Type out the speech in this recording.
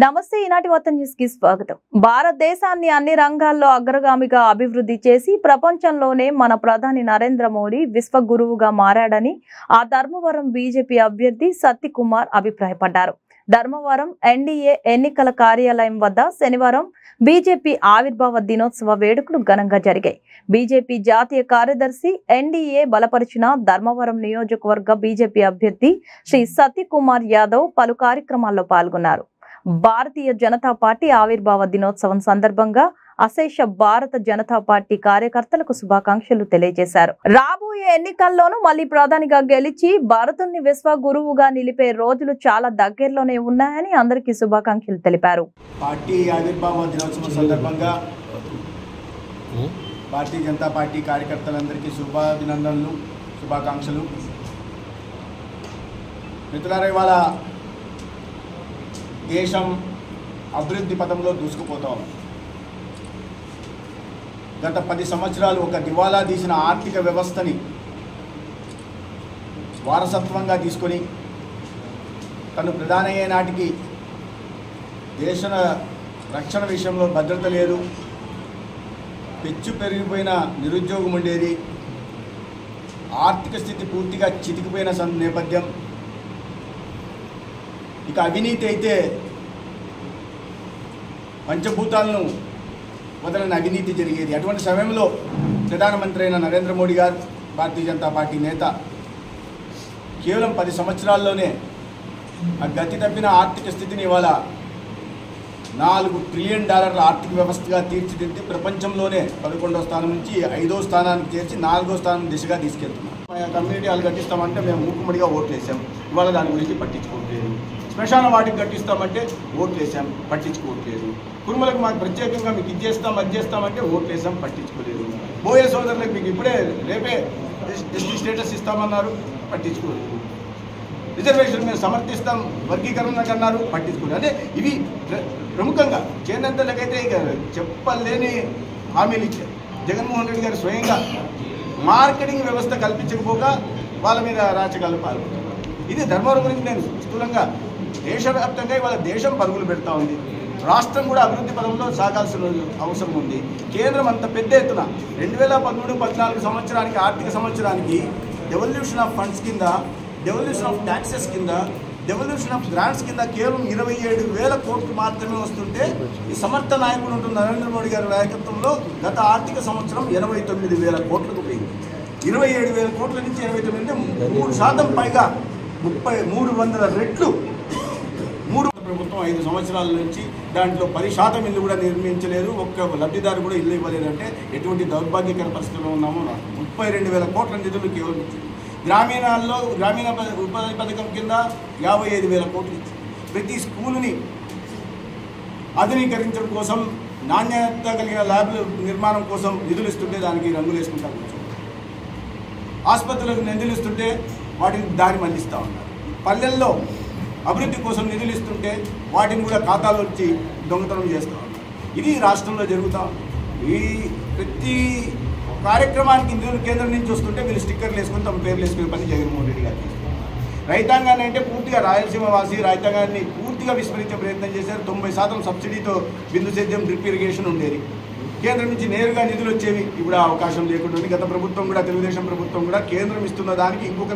నమస్తే ఈనాటి వార్త న్యూస్ కి స్వాగతం। భారతదేశాన్ని అన్ని రంగాల్లో అగ్రగామిగా అభివృద్ధి చేసి ప్రపంచంలోనే మన ప్రధాని నరేంద్ర మోడీ విశ్వగురువుగా మారాడని ఆ ధర్మవరం బీజేపీ అభ్యర్థి సత్యకుమార్ అభిప్రాయపడ్డారు। ధర్మవరం ఎన్డీఏ ఎన్నికల కార్యాలయం వద్ద శనివారం బీజేపీ ఆవిర్భావ దినోత్సవ వేడుకలు ఘనంగా జరిగాయి। బీజేపీ జాతీయ కార్యదర్శి ఎన్డీఏ బలపరిచిన ధర్మవరం నియోజకవర్గ బీజేపీ అభ్యర్థి శ్రీ సత్యకుమార్ యాదవ్ పలు కార్యక్రమాల్లో పాల్గొన్నారు। భారతీయ జనతా పార్టీ ఆవిర్భావ దినోత్సవం సందర్భంగా అశేష భారత జనతా పార్టీ కార్యకర్తలకు శుభాకాంక్షలు తెలియజేశారు। రాబోయే ఎన్నికల్లోనూ మళ్లీ ప్రధానిగా గెలిచి భారతుని విశ్వ గురువుగా నిలిపే రోజులు చాలా దగ్గరలోనే ఉన్నాయని అందరికీ శుభాకాంక్షలు తెలిపారు। పార్టీ ఆవిర్భావ దినోత్సవం సందర్భంగా భారతీయ జనతా పార్టీ కార్యకర్తలందరికీ శుభాభినందనలు, శుభాకాంక్షలు। మిత్రులారా, ఇవాళ దేశం అభివృద్ధి పథంలో దూసుకుపోతాం। గత 10 సంవత్సరాలు ఒక దివాలా తీసిన ఆర్థిక వ్యవస్థని వారసత్వంగా తీసుకొని తను ప్రధాని అయ్యే నాటికి దేశ రక్షణ విషయంలో భద్రత లేదు, పెచ్చు పెరిగిపోయిన నిరుద్యోగం ఉండేది, ఆర్థిక స్థితి పూర్తిగా చితికిపోయిన నేపథ్యం, ఇక అవినీతి అయితే పంచభూతాలను వదలని అవినీతి జరిగేది। అటువంటి సమయంలో ప్రధానమంత్రి అయిన నరేంద్ర మోడీ గారు, భారతీయ జనతా పార్టీ నేత, కేవలం 10 సంవత్సరాల్లోనే ఆ గతి తప్పిన ఆర్థిక స్థితిని ఇవాళ $4 ట్రిలియన్ ఆర్థిక వ్యవస్థగా తీర్చిదిద్ది ప్రపంచంలోనే 11వ స్థానం నుంచి 5వ స్థానానికి చేర్చి 4వ స్థానం దిశగా తీసుకెళ్తున్నాం। కమ్యూనిటీ హాల్ కట్టిస్తామంటే మేము మూకుమ్మడిగా ఓట్లు వేసాం, ఇవాళ దాని గురించి పట్టించుకోవట్లేదు। శ్మశాన వాటికి కట్టిస్తామంటే ఓట్లు వేసాం, పట్టించుకోవట్లేదు। కుటుంబాలకు మాకు ప్రత్యేకంగా మీకు ఇది చేస్తాం అది చేస్తామంటే ఓట్లు వేసాం, పట్టించుకోలేదు। బోయే సోదరులకు మీకు ఇప్పుడే రేపే ఎస్టీ స్టేటస్ ఇస్తామన్నారు, పట్టించుకోలేదు। రిజర్వేషన్ మేము సమర్థిస్తాం వర్గీకరణకు అన్నారు, పట్టించుకోలేదు। అంటే ఇవి ప్రముఖంగా చేనేతలకైతే ఇక చెప్పలేని హామీలు ఇచ్చారు। జగన్మోహన్ రెడ్డి గారు స్వయంగా మార్కెటింగ్ వ్యవస్థ కల్పించకపోగా వాళ్ళ మీద రాజకాలు పాల్గొంటారు। ఇది ధర్మవరం గురించి నేను స్థూలంగా దేశవ్యాప్తంగా ఇవాళ దేశం పరుగులు పెడతా ఉంది, రాష్ట్రం కూడా అభివృద్ధి పదంలో సాగాల్సిన అవసరం ఉంది। కేంద్రం అంత పెద్ద ఎత్తున 2013-14 సంవత్సరానికి ఆర్థిక సంవత్సరానికి డెవల్యూషన్ ఆఫ్ ఫండ్స్ కింద, డెవల్యూషన్ ఆఫ్ ట్యాక్సెస్ కింద, డెవల్యూషన్ ఆఫ్ గ్రాంట్స్ కింద కేవలం 27,000 కోట్లు మాత్రమే వస్తుంటే ఈ సమర్థ నాయకుడు ఉంటుంది నరేంద్ర మోడీ గారి నాయకత్వంలో గత ఆర్థిక సంవత్సరం 89,000 కోట్లకు పోయింది। 27,000 కోట్ల నుంచి 89 3% పైగా 300 రెట్లు ప్రభుత్వం 5 సంవత్సరాల నుంచి దాంట్లో 10% ఇల్లు కూడా నిర్మించలేదు, ఒక్క లబ్ధిదారు కూడా ఇల్లు ఇవ్వలేదంటే ఎటువంటి దౌర్భాగ్యకర పరిస్థితుల్లో ఉన్నామో 32,000 కోట్ల నిధులు కేవలం గ్రామీణాల్లో గ్రామీణ ఉపాధి పథకం కింద 55,000 కోట్లు ఇచ్చి ప్రతి స్కూలుని ఆధునీకరించడం కోసం, నాణ్యత కలిగిన ల్యాబ్ల నిర్మాణం కోసం నిధులు ఇస్తుంటే దానికి రంగులు వేసుకుంటారు, ఆసుపత్రులకు నిధులు ఇస్తుంటే వాటిని దారి మళ్లిస్తూ ఉన్నారు, పల్లెల్లో అభివృద్ధి కోసం నిధులు ఇస్తుంటే వాటిని కూడా ఖాతాలో వచ్చి దొంగతనం చేస్తూ ఉన్నారు। ఇది రాష్ట్రంలో జరుగుతూ ఉంది। ఈ ప్రతి కార్యక్రమానికి నిధులు కేంద్రం నుంచి వస్తుంటే వీళ్ళు స్టిక్కర్లు వేసుకుని తమ పేర్లు వేసుకునే పని జగన్మోహన్ రెడ్డి గారు చేస్తారు। రైతాంగాన్ని అంటే పూర్తిగా రాయలసీమ వాసి రైతాంగాన్ని పూర్తిగా విస్మరించే ప్రయత్నం చేశారు। 90% సబ్సిడీతో బిందు సేద్యం డ్రిప్ ఇరిగేషన్ ఉండేది, కేంద్రం నుంచి నేరుగా నిధులు వచ్చేవి, ఇప్పుడు అవకాశం లేకుండా ఉంది। గత ప్రభుత్వం కూడా, తెలుగుదేశం ప్రభుత్వం కూడా కేంద్రం ఇస్తున్న దానికి ఇంకొక